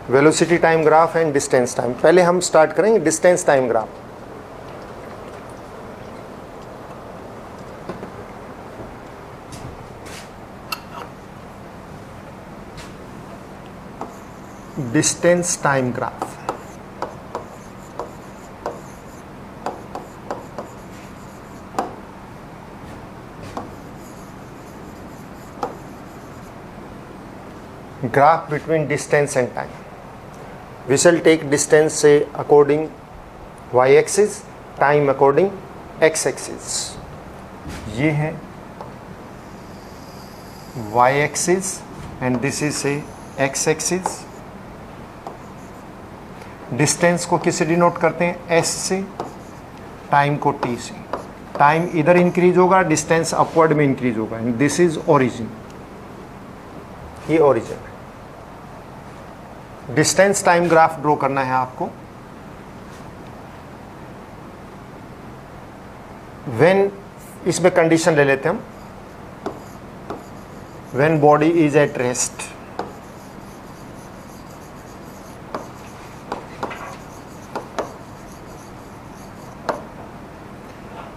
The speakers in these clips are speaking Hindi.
Velocity time graph and distance time. पहले हम स्टार्ट करेंगे distance time graph. Distance time graph, graph between distance and time. We shall take distance say according y axis, time according x axis. ये है y axis and this is say x axis. Distance को किससे डिनोट करते हैं? s से, टाइम को t से। टाइम इधर इंक्रीज होगा, डिस्टेंस अपवर्ड में इंक्रीज होगा। दिस इज ओरिजिन, ये ओरिजिन है। डिस्टेंस टाइम ग्राफ ड्रॉ करना है आपको। व्हेन, इसमें कंडीशन ले लेते हैं हम, when body is at rest,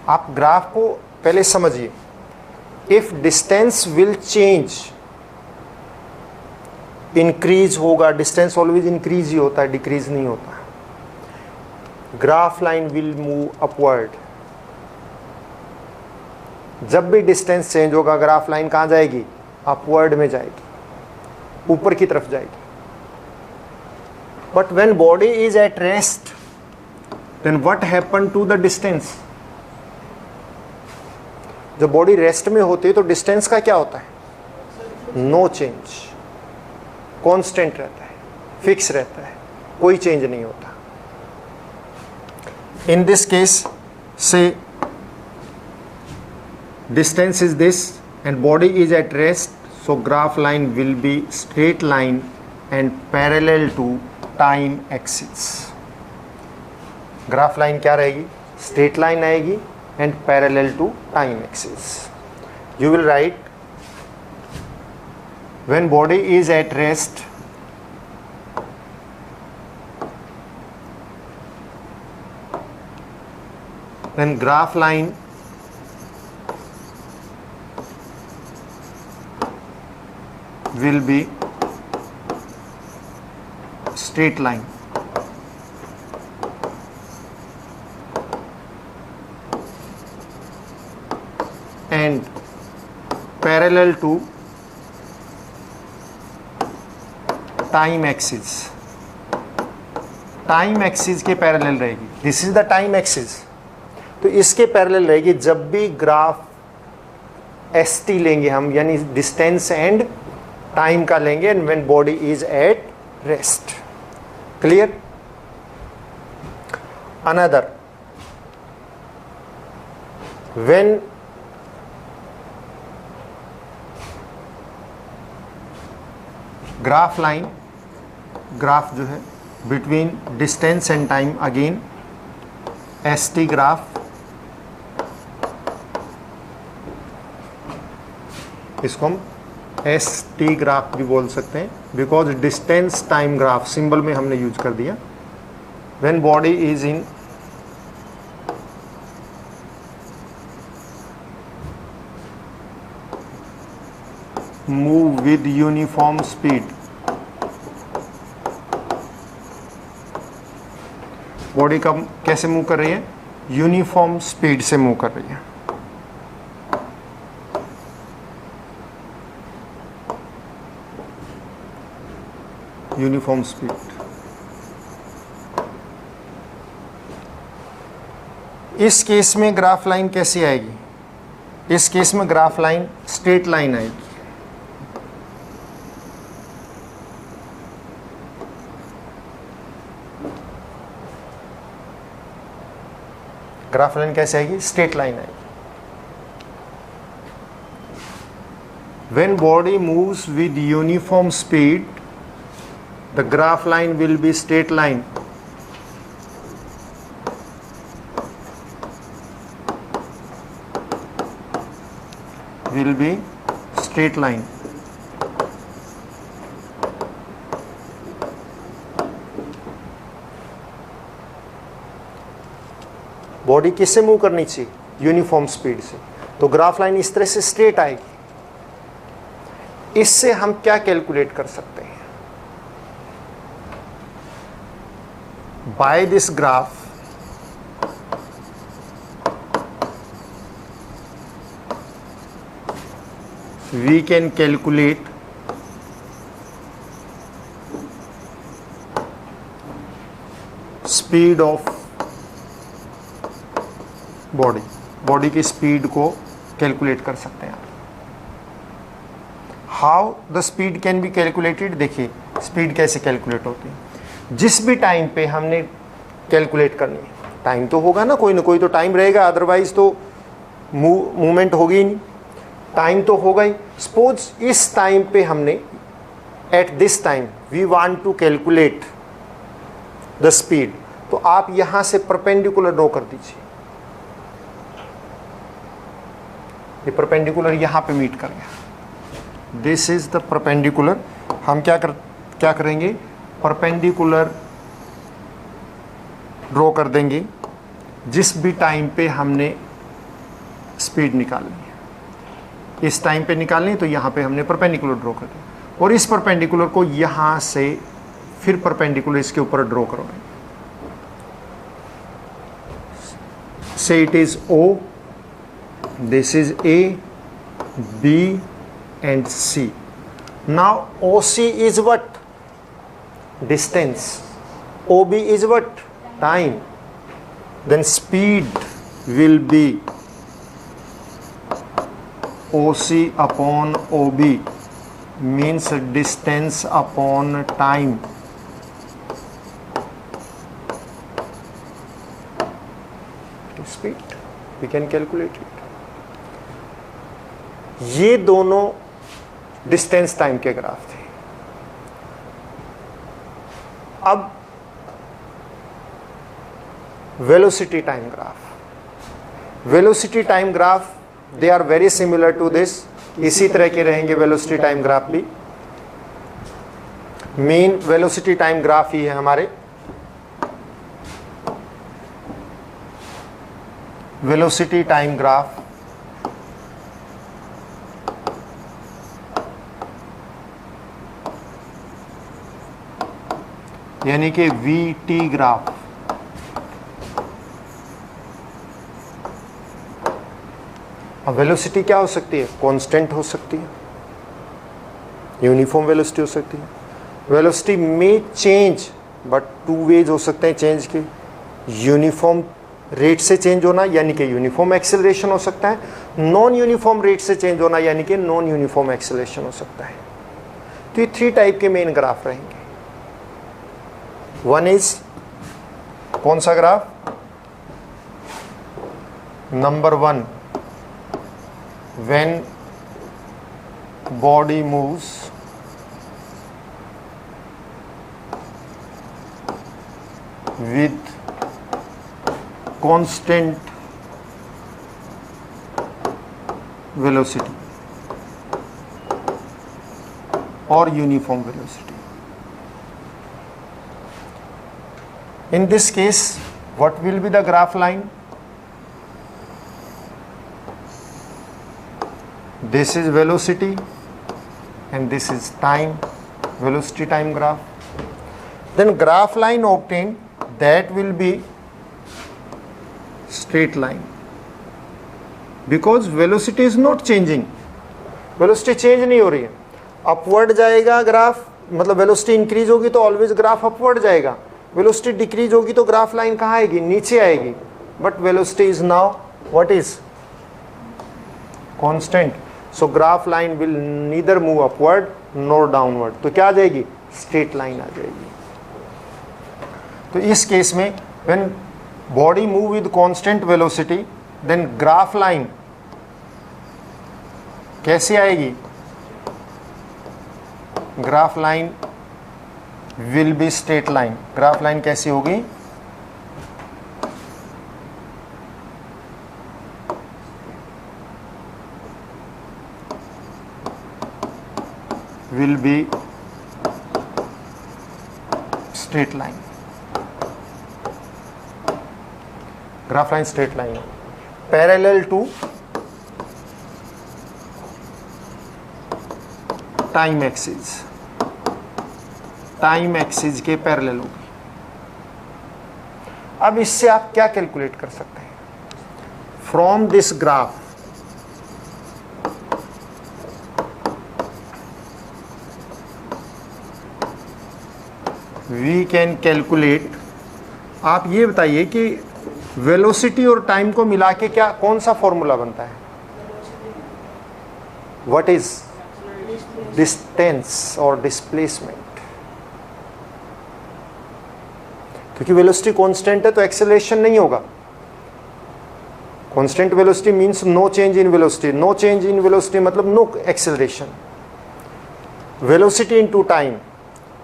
आप ग्राफ को पहले समझिए। If distance will change, increase होगा, डिस्टेंस ऑलवेज इंक्रीज ही होता है, डिक्रीज नहीं होता। Graph line will move upward. जब भी डिस्टेंस चेंज होगा ग्राफ लाइन कहां जाएगी? अपवर्ड में जाएगी, ऊपर की तरफ जाएगी। But when body is at rest, then what happen to the distance? जब बॉडी रेस्ट में होती है तो डिस्टेंस का क्या होता है? नो चेंज, कांस्टेंट रहता है, फिक्स रहता है, कोई चेंज नहीं होता। इन दिस केस से distance is this and body is at rest, so graph line will be straight line and parallel to time axis. Graph line क्या रहेगी? स्ट्रेट लाइन आएगी and parallel to time axis. You will write when body is at rest, then graph line will be straight line and parallel to time axis. Time axis के पैरेलल रहेगी। This is the time axis, तो इसके पैरेलल रहेगी। जब भी ग्राफ एस टी लेंगे हम, यानी डिस्टेंस एंड टाइम का लेंगे, and when body is at rest. Clear? Another, when graph line, graph जो है between distance and time, again S T graph, इसको हम एस टी ग्राफ भी बोल सकते हैं, because distance time graph symbol में हमने यूज कर दिया। When body is in move with uniform speed, body का कैसे मूव कर रही है? यूनिफॉर्म स्पीड से मूव कर रही है। Uniform speed. इस केस में ग्राफ लाइन कैसी आएगी? इस केस में ग्राफ लाइन स्ट्रेट लाइन आएगी। ग्राफ लाइन कैसे आएगी? स्ट्रेट लाइन आएगी। When body moves with uniform speed, the graph line will be straight line. Will be straight line. Body किससे मूव करनी चाहिए, यूनिफॉर्म स्पीड से। तो ग्राफ लाइन इस तरह से स्ट्रेट आएगी। इससे हम क्या कैलकुलेट कर सकते हैं, by this graph we can calculate speed of body, body की स्पीड को कैलकुलेट कर सकते हैं आप। How the speed can be calculated, देखिए स्पीड कैसे कैलकुलेट होती है। जिस भी टाइम पे हमने कैलकुलेट करनी है, टाइम तो होगा ना कोई तो टाइम रहेगा, अदरवाइज तो मूवमेंट होगी ही नहीं, टाइम तो होगा ही। सपोज इस टाइम पे हमने, at this time we want to calculate the speed, तो आप यहां से परपेंडिकुलर ड्रॉ कर दीजिए। ये परपेंडिकुलर यहां पे मीट कर गया, दिस इज द परपेंडिकुलर। हम क्या करेंगे, परपेंडिकुलर ड्रॉ कर देंगे जिस भी टाइम पे हमने स्पीड निकालनी है। इस टाइम पे निकालनी है तो यहाँ पे हमने परपेंडिकुलर ड्रॉ कर दिया, और इस परपेंडिकुलर को यहाँ से फिर परपेंडिकुलर इसके ऊपर ड्रॉ करोगे। से it is O, this is A, B and C. Now OC is what? Distance. OB is what? Time. Then speed will be OC upon OB, means distance upon time. Speed, we can calculate it. ये दोनों डिस्टेंस टाइम के ग्राफ थे। अब velocity time graph, velocity time graph they are very similar to this, इसी तरह के रहेंगे वेलोसिटी टाइम ग्राफ भी। मेन वेलोसिटी टाइम ग्राफ ही है हमारे, वेलोसिटी टाइम ग्राफ यानी कि VT ग्राफ। अब वेलोसिटी क्या हो सकती है, कांस्टेंट हो सकती है, यूनिफॉर्म वेलोसिटी हो सकती है। वेलोसिटी में चेंज, बट टू वेज हो सकते हैं चेंज के, यूनिफॉर्म रेट से चेंज होना यानी कि यूनिफॉर्म एक्सेलरेशन हो सकता है, नॉन यूनिफॉर्म रेट से चेंज होना यानी कि नॉन यूनिफॉर्म एक्सेलरेशन हो सकता है। तो ये 3 टाइप के मेन ग्राफ रहेंगे। वन इज कौन सा graph, number 1, when body moves with constant velocity or uniform velocity. In this case, what will be the graph line? This is velocity and this is time, velocity time graph. Then graph line obtained, that will be straight line, because velocity is not changing, velocity change नहीं हो रही है। अपवर्ड जाएगा ग्राफ, मतलब वेलोसिटी इंक्रीज होगी तो ऑलवेज ग्राफ अपवर्ड जाएगा, वेलोसिटी डिक्रीज होगी तो ग्राफ लाइन कहाँ आएगी, नीचे आएगी। But velocity is now what is, constant, so graph line will neither move upward nor downward, तो क्या आ जाएगी, स्ट्रेट लाइन आ जाएगी। तो इस केस में when body move with constant velocity, then graph line कैसे आएगी, graph line will be straight line. Graph line कैसी होगी, will be straight line. Graph line straight line होगी, parallel to time axis, time axis के पैरेलल होगी। अब इससे आप क्या कैलकुलेट कर सकते हैं? From this graph we can calculate, आप ये बताइए कि वेलोसिटी और टाइम को मिला के क्या कौन सा फॉर्मूला बनता है? व्हाट इज डिस्टेंस और डिस्प्लेसमेंट? क्योंकि वेलोसिटी कांस्टेंट है तो एक्सेलरेशन नहीं होगा। Constant velocity means no change in velocity, no change in velocity मतलब no acceleration. Velocity into time,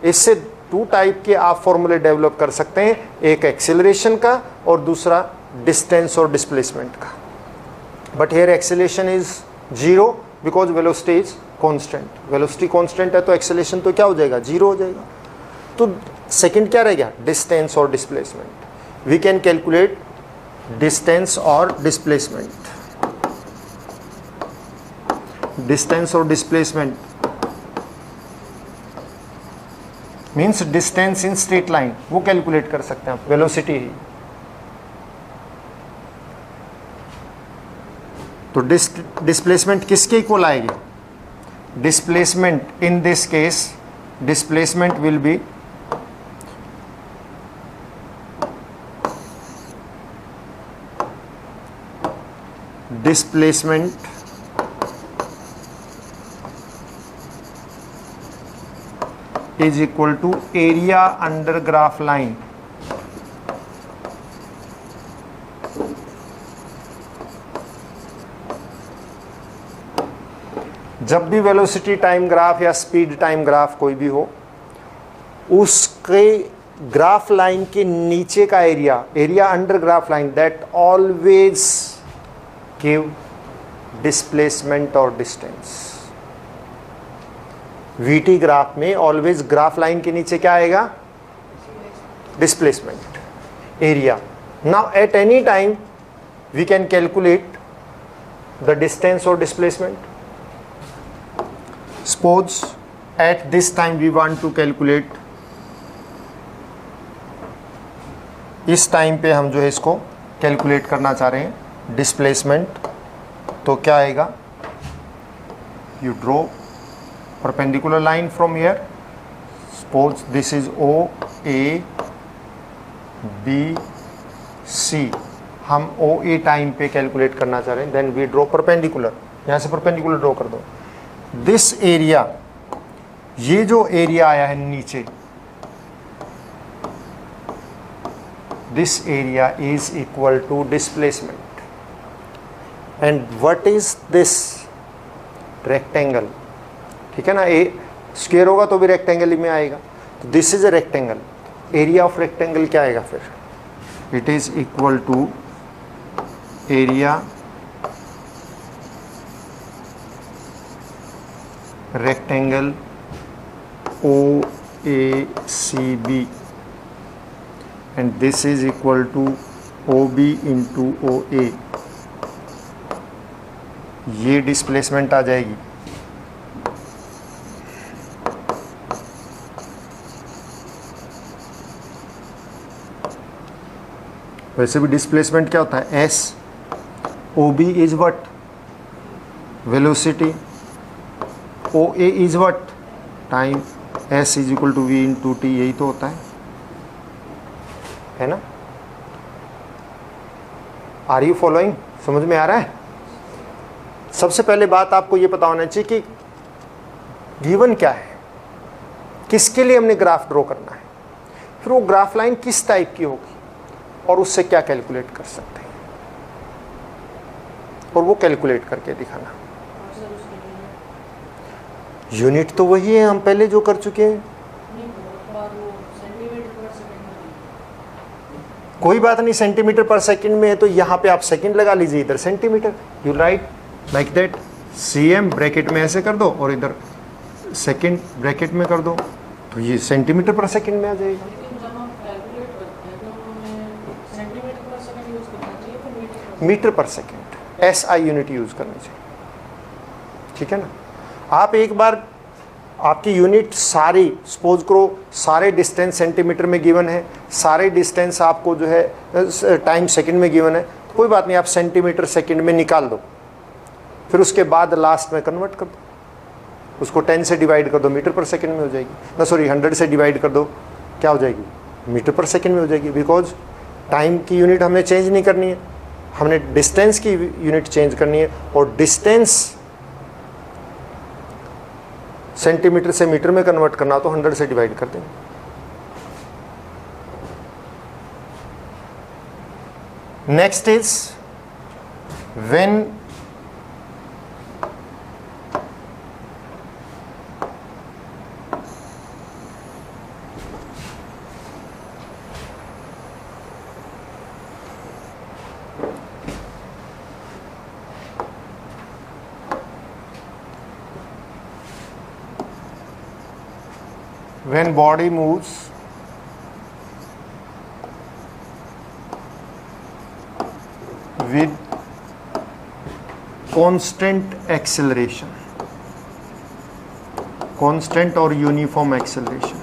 इससे टू टाइप के आप फॉर्मूले डेवलप कर सकते हैं, एक एक्सेलरेशन का और दूसरा डिस्टेंस और डिस्प्लेसमेंट का। But here acceleration is zero because velocity is constant. Velocity constant है तो एक्सेलरेशन तो क्या हो जाएगा? जीरो हो जाएगा। तो सेकंड क्या रह गया? डिस्टेंस और displacement. We can calculate distance और डिस्प्लेसमेंट। डिस्टेंस और displacement means distance in straight line, वो कैलकुलेट कर सकते हैं आप, वेलोसिटी ही। तो डिस्प्लेसमेंट किसके इक्वल आएगी? Displacement in this case, displacement will be displacement is equal to area under graph line जब भी वेलोसिटी टाइम ग्राफ या स्पीड टाइम ग्राफ कोई भी हो, उसके ग्राफ लाइन के नीचे का area, area under graph line, that always give displacement और डिस्टेंस। वीटी ग्राफ में ऑलवेज ग्राफ लाइन के नीचे क्या आएगा? Displacement area. Now at any time we can calculate the distance और displacement. Suppose at this time we want to calculate, इस टाइम पे हम जो है इसको कैलकुलेट करना चाह रहे हैं डिस्प्लेसमेंट, तो क्या आएगा? You draw perpendicular line from here, suppose this is O A B C, हम O A टाइम पे कैलकुलेट करना चाह रहे हैं, देन वी ड्रॉ परपेंडिकुलर, यहाँ से परपेंडिकुलर ड्रॉ कर दो। दिस एरिया, ये जो एरिया आया है नीचे, this area is equal to displacement. And what is this? Rectangle, ठीक है ना? ए स्क्वायर होगा तो भी रेक्टेंगल में आएगा, तो this is a rectangle. Area of rectangle क्या आएगा फिर? It is equal to area rectangle O A C B, and this is equal to O B into O A. ये डिस्प्लेसमेंट आ जाएगी। वैसे भी डिस्प्लेसमेंट क्या होता है? S O B is what? Velocity. O A is what? Time. S is equal to V into T, यही तो होता है ना? Are you following? समझ में आ रहा है? सबसे पहले बात आपको ये पता होना चाहिए कि गिवन क्या है, किसके लिए हमने ग्राफ ड्रॉ करना है, फिर वो ग्राफ लाइन किस टाइप की होगी और उससे क्या कैलकुलेट कर सकते हैं, और वो कैलकुलेट करके दिखाना। यूनिट तो वही है हम पहले जो कर चुके हैं। कोई बात नहीं, सेंटीमीटर पर सेकंड में है तो यहाँ पे आप सेकंड लगा लीजिए, इधर centimetre, you right like that. cm bracket में ऐसे कर दो और इधर सेकंड ब्रैकेट में कर दो, तो ये सेंटीमीटर पर सेकंड में आ जाएगा। मीटर पर सेकेंड, SI यूनिट यूज़ करनी चाहिए, ठीक है ना। आप एक बार आपकी यूनिट सारी, सपोज करो सारे डिस्टेंस सेंटीमीटर में गिवन है, सारे डिस्टेंस आपको जो है टाइम सेकंड में गिवन है, तो कोई बात नहीं, आप सेंटीमीटर सेकंड में निकाल दो, फिर उसके बाद लास्ट में कन्वर्ट कर दो, उसको 10 से डिवाइड कर दो, मीटर पर सेकंड में हो जाएगी, ना सॉरी 100 से डिवाइड कर दो, क्या हो जाएगी, मीटर पर सेकंड में हो जाएगी। बिकॉज टाइम की यूनिट हमने चेंज नहीं करनी है, हमने डिस्टेंस की यूनिट चेंज करनी है, और डिस्टेंस सेंटीमीटर से मीटर में कन्वर्ट करना तो 100 से डिवाइड कर देंगे। Next is when body moves with constant acceleration, constant or uniform acceleration,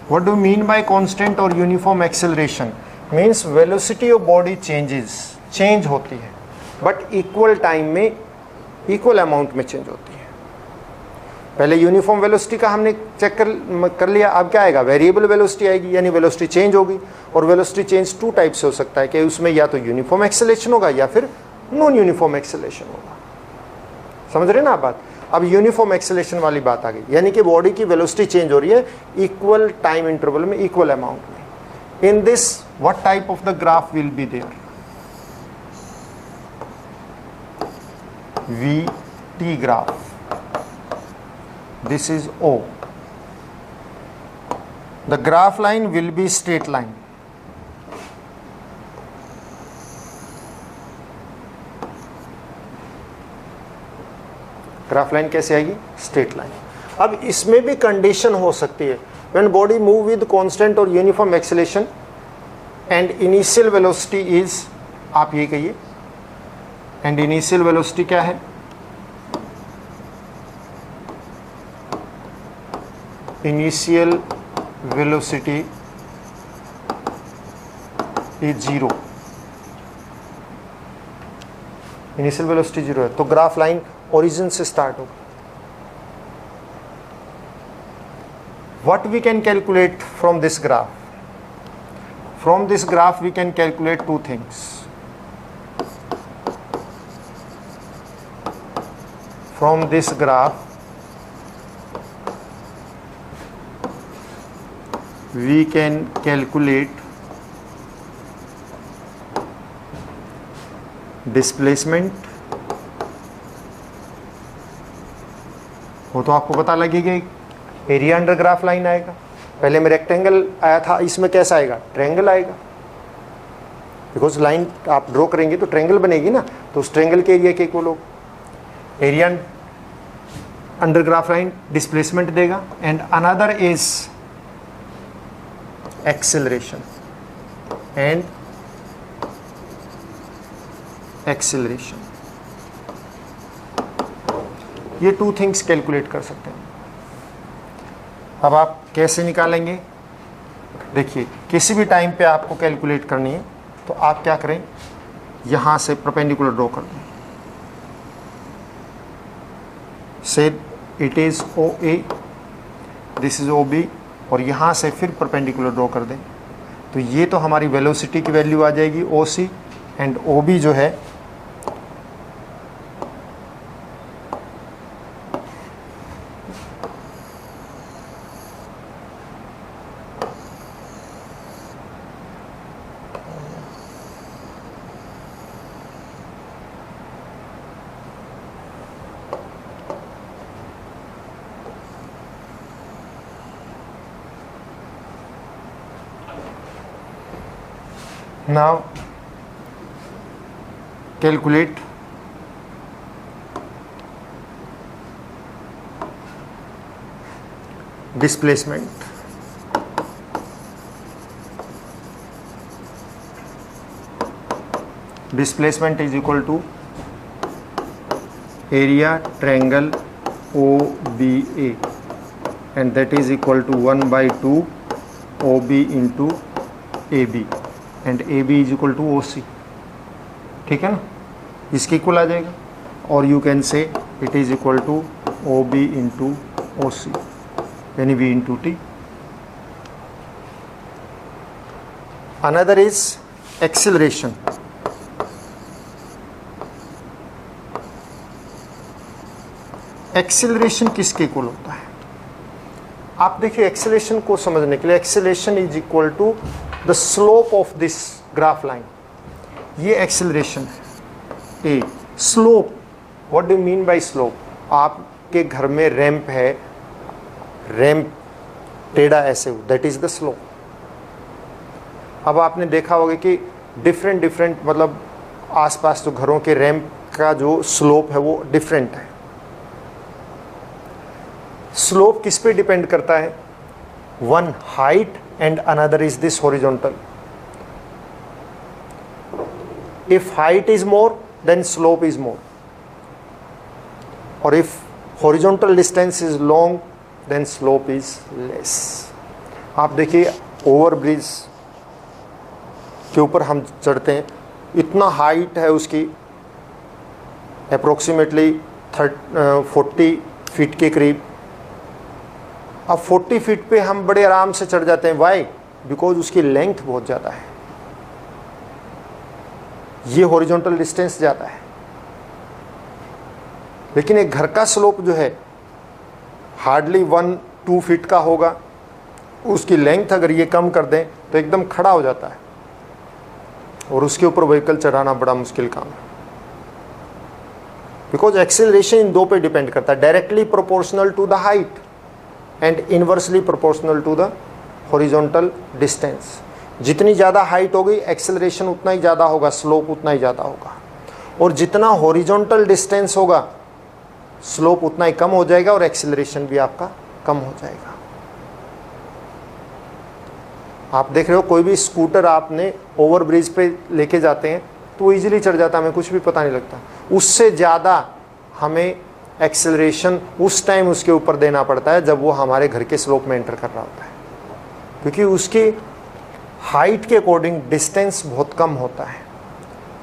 what do you mean by constant or uniform acceleration? Means velocity of body change होती है, बट इक्वल टाइम में इक्वल अमाउंट में चेंज होती है। पहले यूनिफॉर्म वेलोसिटी का हमने चेक कर लिया, अब क्या आएगा, वेरिएबल वेलोसिटी आएगी, यानी वेलोसिटी चेंज होगी। और वेलोसिटी चेंज 2 टाइप से हो सकता है कि उसमें या तो यूनिफॉर्म एक्सेलरेशन होगा या फिर नॉन यूनिफॉर्म एक्सेलरेशन होगा। समझ रहे ना आप बात। अब यूनिफॉर्म एक्सेलरेशन वाली बात आ गई, यानी कि बॉडी की वेलोसिटी चेंज हो रही है इक्वल टाइम इंटरवल में, इक्वल अमाउंट में। In this what type of the graph will be there, VT graph. This is O. The graph line will be straight line. Graph line कैसे आएगी, स्ट्रेट लाइन। अब इसमें भी कंडीशन हो सकती है, when body move with constant और uniform acceleration and initial velocity is, आप ये कहिए, एंड इनिशियल वेलोसिटी क्या है, initial velocity is 0, initial velocity 0 है, तो ग्राफ लाइन ओरिजिन से स्टार्ट होगा। What we can calculate from this graph, from this graph we can calculate 2 things. From this graph we can calculate displacement, वो तो आपको पता लगेगा, एरिया अंडर ग्राफ लाइन आएगा। पहले में रेक्टेंगल आया था, इसमें कैसा आएगा, ट्रायंगल आएगा, बिकॉज लाइन आप ड्रॉ करेंगे तो ट्रायंगल बनेगी ना, तो उस ट्रायंगल के एरिया के इक्वल होगा। Area under graph line displacement देगा, and another is acceleration and acceleration. ये 2 थिंग्स कैलकुलेट कर सकते हैं। अब आप कैसे निकालेंगे, देखिए किसी भी टाइम पे आपको कैलकुलेट करनी है तो आप क्या करें, यहां से परपेंडिकुलर ड्रॉ कर दें, से it is OA, this is OB, और यहाँ से फिर परपेंडिकुलर ड्रॉ कर दें, तो ये तो हमारी वेलोसिटी की वैल्यू आ जाएगी OC, एंड OB जो है now calculate displacement. Displacement is equal to area triangle O B A and that is equal to 1/2 O B into A B and A B is equal to O C. ठीक है ना, इसकी इक्वल आ जाएगा। और you can say it is equal to O B into O C यानी V into T. Another is acceleration. Acceleration किसके इक्वल होता है? आप देखिए एक्सिलरेशन को समझने के लिए, acceleration is equal to the slope of this graph line. ये एक्सिलरेशन है। A slope, what do mean by slope? आपके घर में रैंप है, रैंप टेढ़ा ऐसे हो, दैट इज द स्लोप। अब आपने देखा होगा कि डिफरेंट मतलब आसपास जो घरों के रैंप का जो स्लोप है वो डिफरेंट है। स्लोप किस पे डिपेंड करता है? One height and another is this horizontal. If height is more then slope is more, और if horizontal distance is long then slope is less. आप देखिए ओवरब्रिज के ऊपर हम चढ़ते हैं, इतना हाइट है उसकी अप्रोक्सीमेटली 40 फीट के करीब। अब 40 फीट पे हम बड़े आराम से चढ़ जाते हैं। वाई? बिकॉज उसकी लेंथ बहुत ज़्यादा है, ये हॉरिजॉन्टल डिस्टेंस ज़्यादा है। लेकिन एक घर का स्लोप जो है हार्डली 1-2 फीट का होगा, उसकी लेंथ अगर ये कम कर दें तो एकदम खड़ा हो जाता है और उसके ऊपर व्हीकल चढ़ाना बड़ा मुश्किल काम है। बिकॉज एक्सेलरेशन इन दो पे डिपेंड करता है, directly proportional to the height and inversely proportional to the horizontal distance. जितनी ज़्यादा हाइट होगी एक्सेलरेशन उतना ही ज़्यादा होगा, स्लोप उतना ही ज़्यादा होगा। और जितना हॉरिजॉन्टल डिस्टेंस होगा स्लोप उतना ही कम हो जाएगा और एक्सेलरेशन भी आपका कम हो जाएगा। आप देख रहे हो कोई भी स्कूटर आपने ओवरब्रिज पे लेके जाते हैं तो वो ईजिली चढ़ जाता है, हमें कुछ भी पता नहीं लगता। उससे ज़्यादा हमें एक्सेलरेशन उस टाइम उसके ऊपर देना पड़ता है जब वो हमारे घर के स्लोप में एंटर कर रहा होता है, क्योंकि उसकी हाइट के अकॉर्डिंग डिस्टेंस बहुत कम होता है।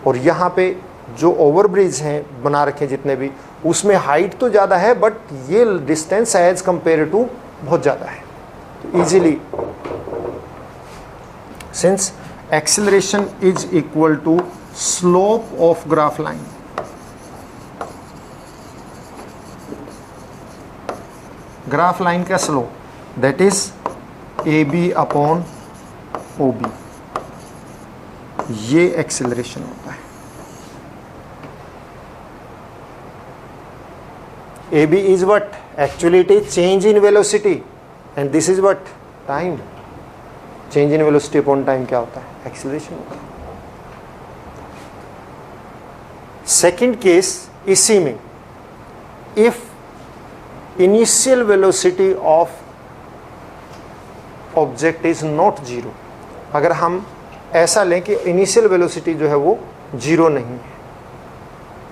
और यहाँ पे जो ओवरब्रिज हैं बना रखे जितने भी, उसमें हाइट तो ज़्यादा है बट ये डिस्टेंस एज कंपेयर टू बहुत ज़्यादा है। तो easily since acceleration is equal to slope of graph line, graph line का slope that is A B upon O B, ये एक्सेलरेशन होता है। A B is what? Actually it is change in velocity and this is what? Time. Change in velocity upon time क्या होता है? एक्सेलरेशन होता है। सेकेंड केस इसी में, if initial velocity of object is not zero, अगर हम ऐसा लें कि इनिशियल वेलोसिटी जो है वो जीरो नहीं है,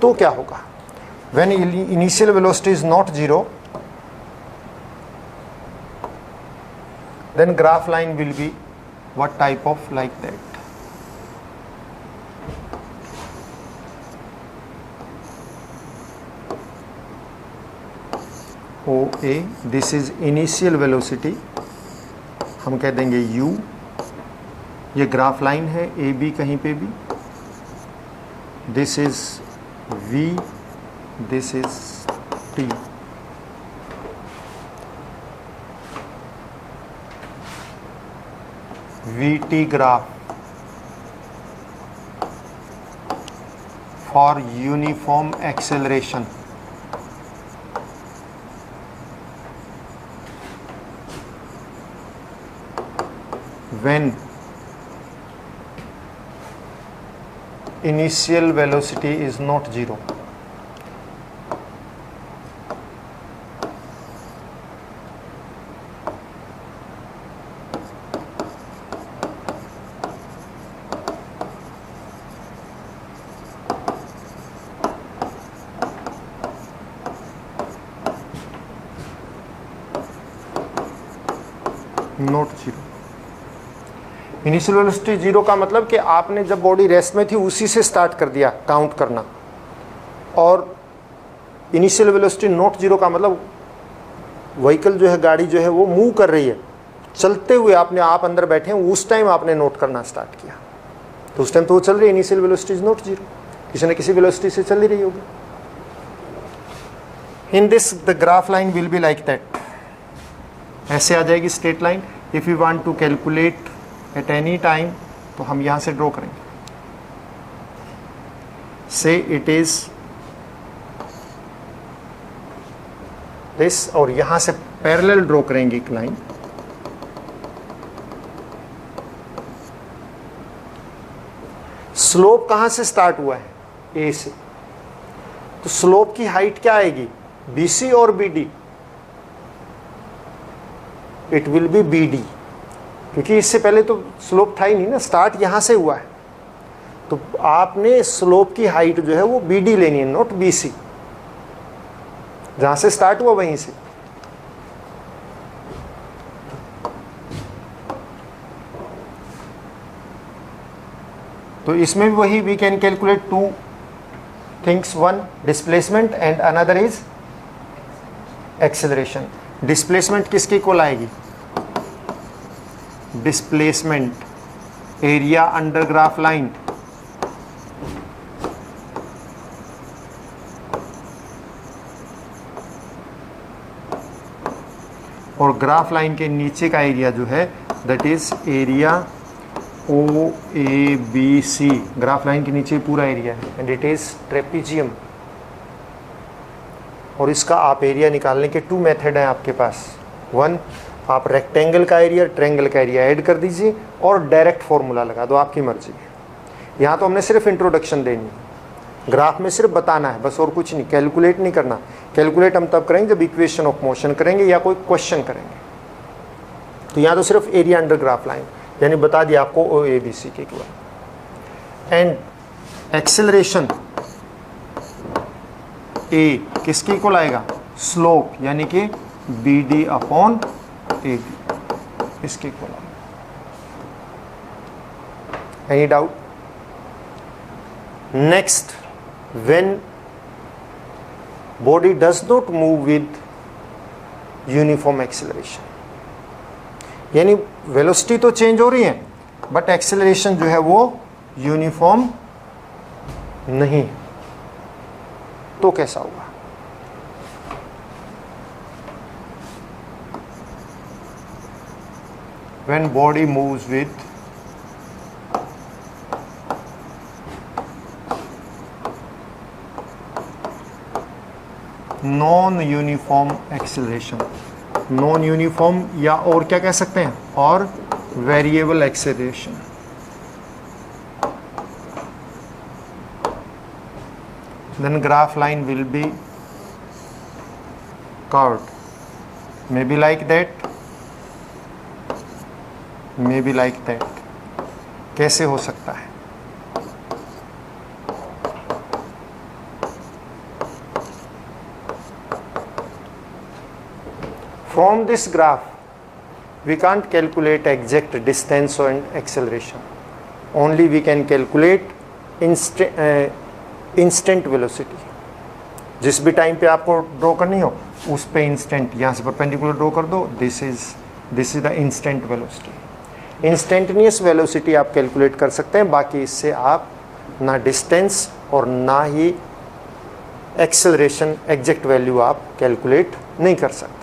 तो क्या होगा? When initial velocity is not zero then graph line will be what type of? Like that. OA, this is initial velocity, हम कह देंगे U, ये ग्राफ लाइन है AB कहीं पे भी, this is V, this is T. VT graph for uniform acceleration. When initial velocity is not zero. Not zero. Initial velocity zero का मतलब कि आपने जब बॉडी रेस्ट में थी उसी से स्टार्ट कर दिया काउंट करना, और इनिशियल वेलोसिटी नॉट जीरो का मतलब व्हीकल जो है, गाड़ी जो है वो मूव कर रही है, चलते हुए आप अंदर बैठे हैं, उस टाइम आपने नोट करना स्टार्ट किया तो उस टाइम तो वो चल रही है, initial velocity is not zero, किसी न किसी वेलोसिटी से चल ही रही होगी। In this the graph line will be like that, ऐसे आ जाएगी straight line. If you want to calculate at any time तो हम यहां से ड्रॉ करेंगे, से इट इज दिस, और यहां से पैरेलल ड्रॉ करेंगे एक लाइन। स्लोप कहां से स्टार्ट हुआ है? ए से, तो स्लोप की हाइट क्या आएगी? BC और BD? It will be BD, क्योंकि इससे पहले तो स्लोप था ही नहीं ना, स्टार्ट यहां से हुआ है, तो आपने स्लोप की हाइट जो है वो BD लेनी है, नॉट BC, जहां से स्टार्ट हुआ वहीं से। तो इसमें भी वही, we can calculate two things, one displacement and another is acceleration. Displacement किसके इक्वल आएगी? Displacement area under graph line और ग्राफ लाइन के नीचे का एरिया जो है that is area OABC। Graph line के नीचे पूरा एरिया है एंड इट इज ट्रेपीजियम। और इसका आप एरिया निकालने के टू मेथड हैं आपके पास। वन, आप रेक्टेंगल का एरिया ट्रायंगल का एरिया ऐड कर दीजिए और डायरेक्ट फॉर्मूला लगा दो, आपकी मर्जी है। यहाँ तो हमने सिर्फ इंट्रोडक्शन देनी है, ग्राफ में सिर्फ बताना है बस, और कुछ नहीं, कैलकुलेट नहीं करना। कैलकुलेट हम तब करेंगे जब इक्वेशन ऑफ मोशन करेंगे या कोई क्वेश्चन करेंगे। तो यहाँ तो सिर्फ एरिया अंडर ग्राफ लाइन यानी बता दिया आपको OABC के इक्वल। एंड एक्सेलरेशन ए किसके इक्वल आएगा? स्लोप यानी कि BD अपॉन AB, इसके इक्वल आएगा। Any doubt? Next, when body does not move with uniform acceleration, यानी वेलोसिटी तो चेंज हो रही है बट एक्सेलरेशन जो है वो यूनिफॉर्म नहीं, तो कैसा होगा? when body moves with non uniform acceleration, non uniform या और क्या कह सकते हैं, और variable acceleration. Then graph line will be curved, maybe like that, maybe like that. कैसे हो सकता है? From this graph, we can't calculate exact distance and acceleration. Only we can calculate instant velocity. जिस भी टाइम पे आपको ड्रॉ करनी हो उस पे इंस्टेंट, यहाँ से परपेंडिकुलर ड्रॉ कर दो, this is the instant velocity. Instantaneous velocity आप कैलकुलेट कर सकते हैं, बाकी इससे आप ना डिस्टेंस और ना ही एक्सेलरेशन एग्जैक्ट वैल्यू आप कैलकुलेट नहीं कर सकते।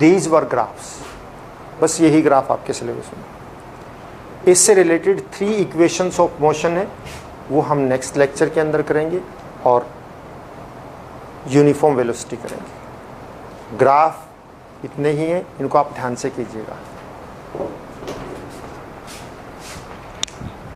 These were graphs, बस यही ग्राफ आपके सिलेबस में। इससे रिलेटेड 3 इक्वेशंस ऑफ मोशन है, वो हम नेक्स्ट लेक्चर के अंदर करेंगे और यूनिफॉर्म वेलोसिटी करेंगे। ग्राफ इतने ही हैं, इनको आप ध्यान से कीजिएगा।